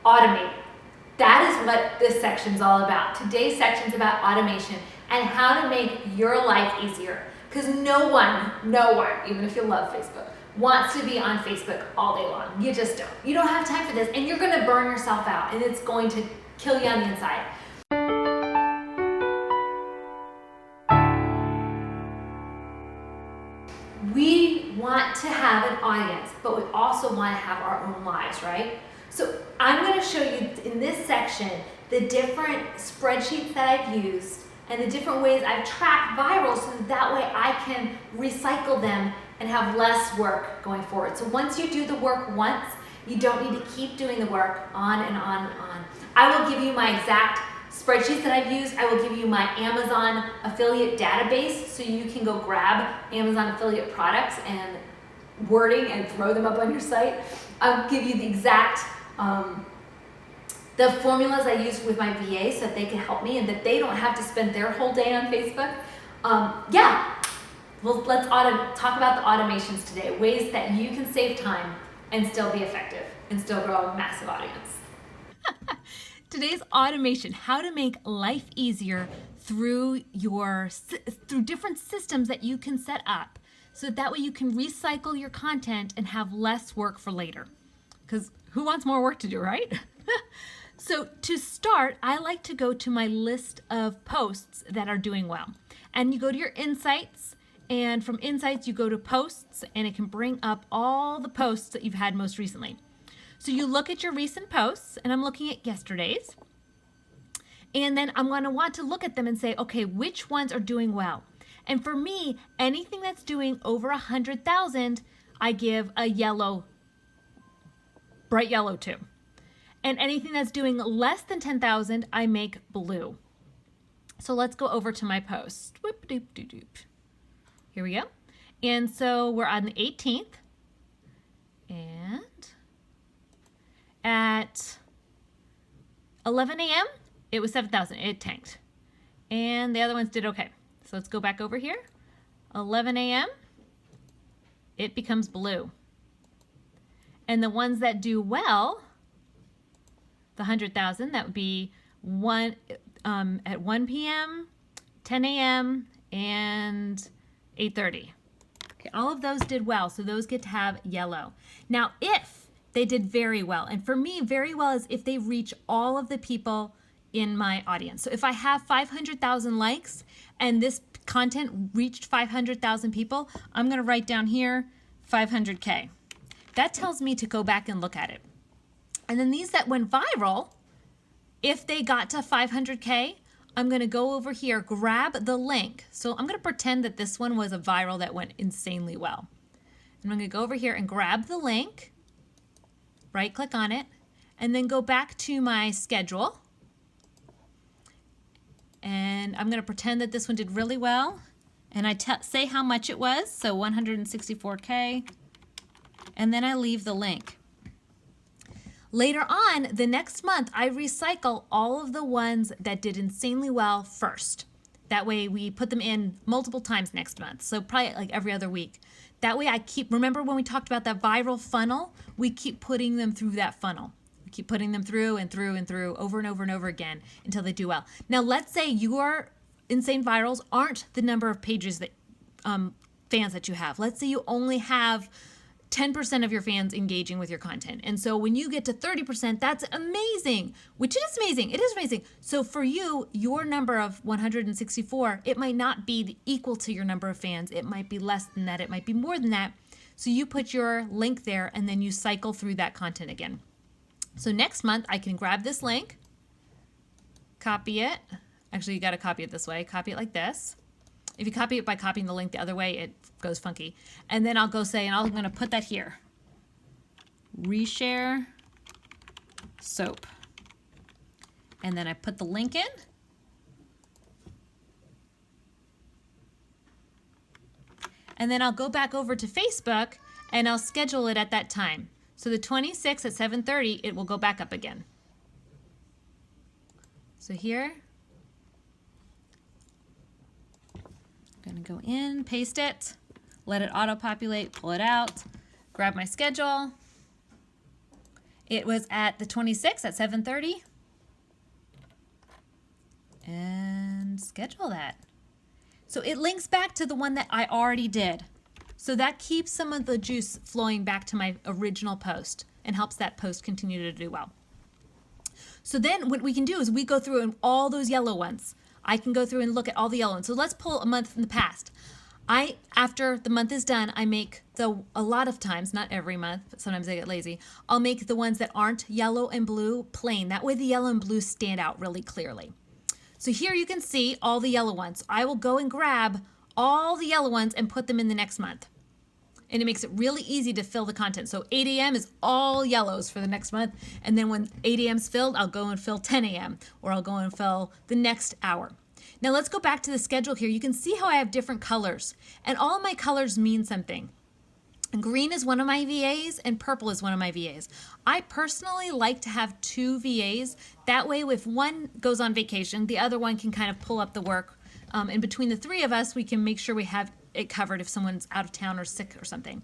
automate. That is what this section's all about. Today's section's about automation and how to make your life easier. Because no one, even if you love Facebook, wants to be on Facebook all day long. You just don't. You don't have time for this, and you're gonna burn yourself out, and it's going to kill you on the inside. We want to have an audience, but we also want to have our own lives, right? So I'm going to show you in this section the different spreadsheets that I've used and the different ways I've tracked viral so that way I can recycle them and have less work going forward. So once you do the work once, you don't need to keep doing the work on and on and on. I will give you my exact spreadsheets that I've used. I will give you my Amazon affiliate database so you can go grab Amazon affiliate products and wording and throw them up on your site. I'll give you the exact the formulas I use with my VA so that they can help me and that they don't have to spend their whole day on Facebook. Well, let's talk about the automations today, ways that you can save time and still be effective and still grow a massive audience. Today's automation, how to make life easier through different systems that you can set up so that way you can recycle your content and have less work for later. Because who wants more work to do, right? So to start, I like to go to my list of posts that are doing well. And you go to your insights, and from insights you go to posts, and it can bring up all the posts that you've had most recently. So you look at your recent posts, and I'm looking at yesterday's, and then I'm going to want to look at them and say, okay, which ones are doing well? And for me, anything that's doing over 100,000, I give a yellow, bright yellow to. And anything that's doing less than 10,000, I make blue. So let's go over to my post. Here we go. And so we're on the 18th. And at 11 a.m., it was 7,000. It tanked. And the other ones did okay. So let's go back over here. 11 a.m., it becomes blue. And the ones that do well, the 100,000, that would be at 1 p.m., 10 a.m., and 8:30. Okay, all of those did well, so those get to have yellow. Now, if they did very well, and for me, very well is if they reach all of the people in my audience. So if I have 500,000 likes and this content reached 500,000 people, I'm going to write down here 500K. That tells me to go back and look at it. And then these that went viral, if they got to 500K, I'm going to go over here, grab the link. So I'm going to pretend that this one was a viral that went insanely well. And I'm going to go over here and grab the link, right click on it, and then go back to my schedule. And I'm going to pretend that this one did really well. And I say how much it was, so 164K. And then I leave the link. Later on, the next month, I recycle all of the ones that did insanely well first. That way we put them in multiple times next month. So probably like every other week. That way remember when we talked about that viral funnel? We keep putting them through that funnel. We keep putting them through and through and through over and over and over again until they do well. Now let's say your insane virals aren't the number of pages that fans that you have. Let's say you only have 10% of your fans engaging with your content. And so when you get to 30%, that's amazing, which is amazing. It is amazing. So for you, your number of 164, it might not be equal to your number of fans. It might be less than that. It might be more than that. So you put your link there and then you cycle through that content again. So next month, I can grab this link, copy it. Actually, you got to copy it this way. Copy it like this. If you copy it by copying the link the other way, it goes funky. And then I'll go say, and I'm going to put that here. Reshare soap. And then I put the link in. And then I'll go back over to Facebook and I'll schedule it at that time. So the 26th at 7:30, it will go back up again. So here, going to go in, paste it, let it auto-populate, pull it out, grab my schedule, It was at the 26th at 7:30. And schedule that. So it links back to the one that I already did. So that keeps some of the juice flowing back to my original post and helps that post continue to do well. So then what we can do is we go through all those yellow ones. I can go through and look at all the yellow ones. So let's pull a month in the past. After the month is done, I make a lot of times, not every month, but sometimes I get lazy, I'll make the ones that aren't yellow and blue plain. That way the yellow and blue stand out really clearly. So here you can see all the yellow ones. I will go and grab all the yellow ones and put them in the next month. And it makes it really easy to fill the content. So 8 a.m. is all yellows for the next month. And then when 8 a.m. is filled, I'll go and fill 10 a.m. or I'll go and fill the next hour. Now let's go back to the schedule here. You can see how I have different colors. And all of my colors mean something. Green is one of my VAs and purple is one of my VAs. I personally like to have 2 VAs. That way if one goes on vacation, the other one can kind of pull up the work. And between the 3 of us, we can make sure we have it covered if someone's out of town or sick or something.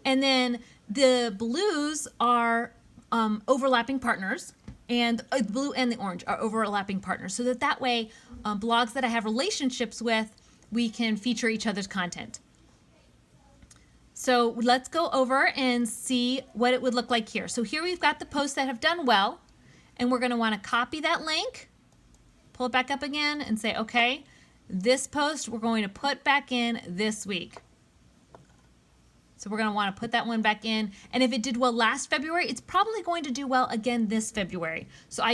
And then the blues are overlapping partners, and the blue and the orange are overlapping partners, so that way blogs that I have relationships with, we can feature each other's content. So let's go over and see what it would look like here. So here we've got the posts that have done well, and we're going to want to copy that link, pull it back up again, and say, okay, this post we're going to put back in this week. So we're going to want to put that one back in. And if it did well last February, it's probably going to do well again this February. So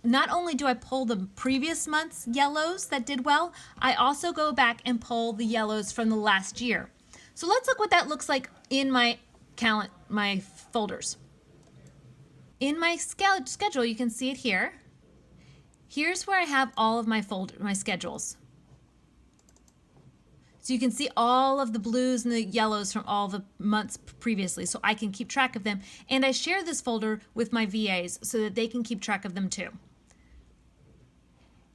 not only do I pull the previous month's yellows that did well, I also go back and pull the yellows from the last year. So let's look what that looks like in my folders. In my schedule, you can see it here. Here's where I have all of my schedules. So you can see all of the blues and the yellows from all the months previously, so I can keep track of them. And I share this folder with my VAs so that they can keep track of them too.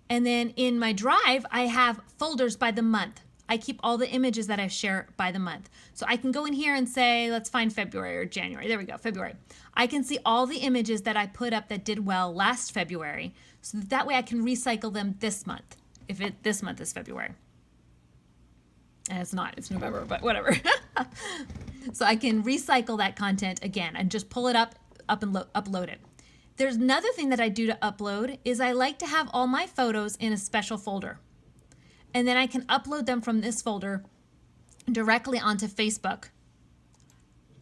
And then in my drive, I have folders by the month. I keep all the images that I share by the month. So I can go in here and say, let's find February or January. There we go, February. I can see all the images that I put up that did well last February, so that way I can recycle them this month, if this month is February. And it's not, it's November, but whatever. So I can recycle that content again and just pull it up and upload it. There's another thing that I do to upload is I like to have all my photos in a special folder. And then I can upload them from this folder directly onto Facebook.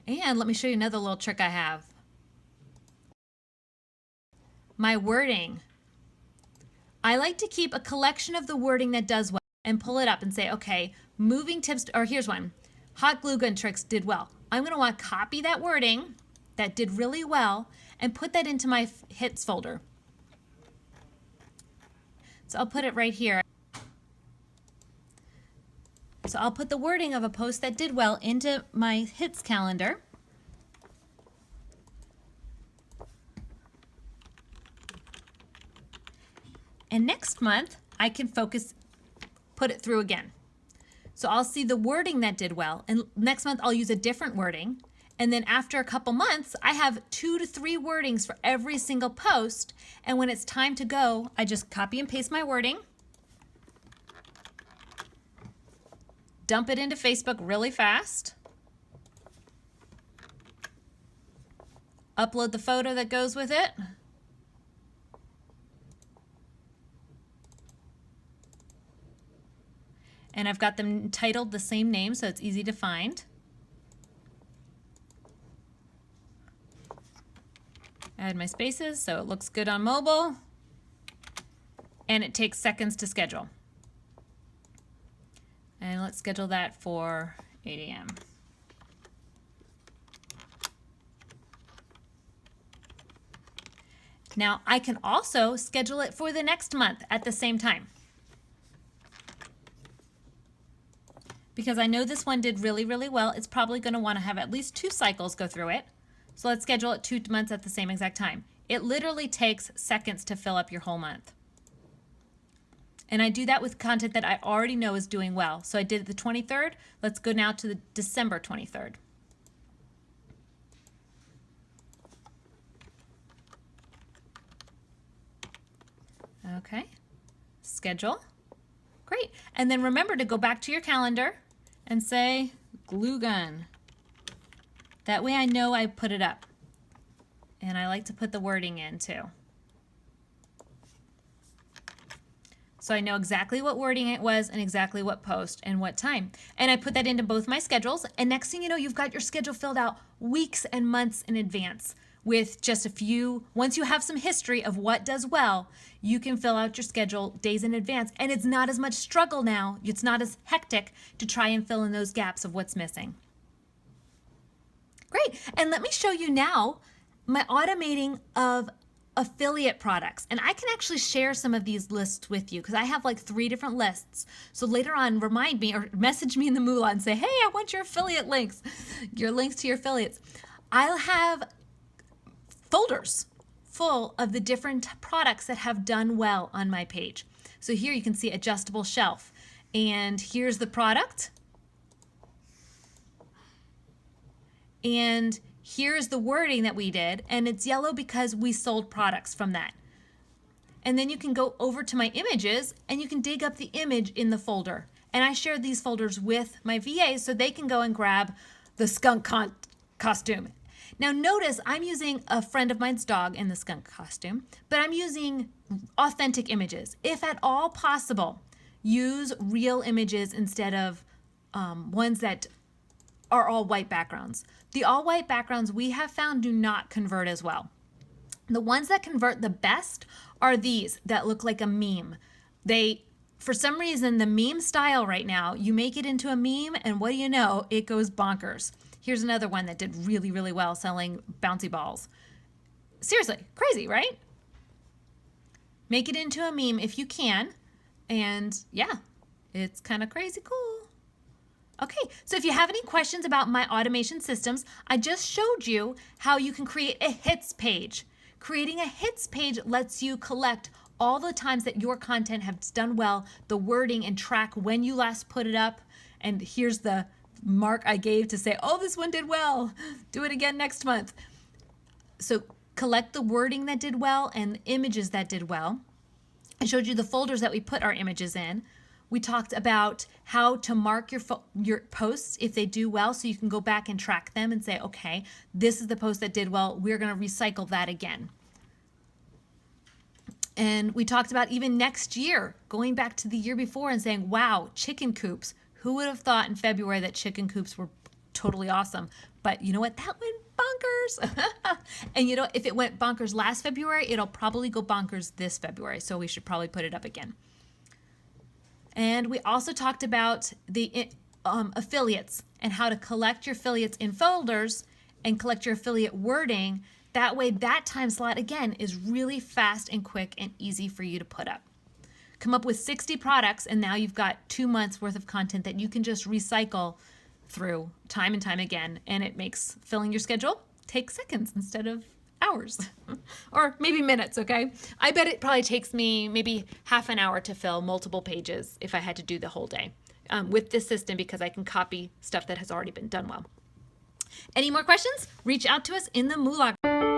And let me show you another little trick I have. My wording. I like to keep a collection of the wording that does well and pull it up and say, okay, moving tips, or here's one, hot glue gun tricks did well. I'm going to want to copy that wording that did really well and put that into my hits folder. So I'll put it right here. So I'll put the wording of a post that did well into my hits calendar. And next month, I can put it through again. So I'll see the wording that did well, and next month I'll use a different wording. And then after a couple months, I have 2 to 3 wordings for every single post. And when it's time to go, I just copy and paste my wording, dump it into Facebook really fast, upload the photo that goes with it, and I've got them titled the same name so it's easy to find. Add my spaces so it looks good on mobile, and it takes seconds to schedule. And let's schedule that for 8 a.m. Now I can also schedule it for the next month at the same time. Because I know this one did really, really well, it's probably going to want to have at least 2 cycles go through it. So let's schedule it 2 months at the same exact time. It literally takes seconds to fill up your whole month. And I do that with content that I already know is doing well. So I did it the 23rd. Let's go now to the December 23rd. Okay, schedule. Great. And then remember to go back to your calendar and say glue gun. That way I know I put it up. And I like to put the wording in too. So I know exactly what wording it was and exactly what post and what time. And I put that into both my schedules. And next thing you know, you've got your schedule filled out weeks and months in advance with just a few. Once you have some history of what does well, you can fill out your schedule days in advance. And it's not as much struggle now. It's not as hectic to try and fill in those gaps of what's missing. Great. And let me show you now my automating of affiliate products. And I can actually share some of these lists with you because I have like 3 different lists. So later on, remind me or message me in the MOOLAH and say, hey, I want your affiliate links, your links to your affiliates. I'll have folders full of the different products that have done well on my page. So here you can see adjustable shelf. And here's the product. And here's the wording that we did, and it's yellow because we sold products from that. And then you can go over to my images and you can dig up the image in the folder. And I shared these folders with my VAs so they can go and grab the skunk costume. Now notice I'm using a friend of mine's dog in the skunk costume, but I'm using authentic images. If at all possible, use real images instead of ones that are all white backgrounds. The all white backgrounds we have found do not convert as well. The ones that convert the best are these that look like a meme. For some reason, the meme style right now, you make it into a meme and what do you know? It goes bonkers. Here's another one that did really, really well selling bouncy balls. Seriously, crazy, right? Make it into a meme if you can. And yeah, it's kind of crazy cool. Okay, so if you have any questions about my automation systems, I just showed you how you can create a hits page. Creating a hits page lets you collect all the times that your content has done well, the wording, and track when you last put it up. And here's the mark I gave to say, oh, this one did well. Do it again next month. So collect the wording that did well and the images that did well. I showed you the folders that we put our images in. We talked about how to mark your posts if they do well so you can go back and track them and say, okay, this is the post that did well. We're going to recycle that again. And we talked about even next year, going back to the year before and saying, wow, chicken coops. Who would have thought in February that chicken coops were totally awesome? But you know what? That went bonkers. And you know, if it went bonkers last February, it'll probably go bonkers this February. So we should probably put it up again. And we also talked about the affiliates and how to collect your affiliates in folders and collect your affiliate wording. That way, that time slot, again, is really fast and quick and easy for you to put up. Come up with 60 products, and now you've got 2 months worth of content that you can just recycle through time and time again. And it makes filling your schedule take seconds instead of hours or maybe minutes. Okay. I bet it probably takes me maybe half an hour to fill multiple pages if I had to do the whole day with this system because I can copy stuff that has already been done well. Any more questions? Reach out to us in the MOOLAH.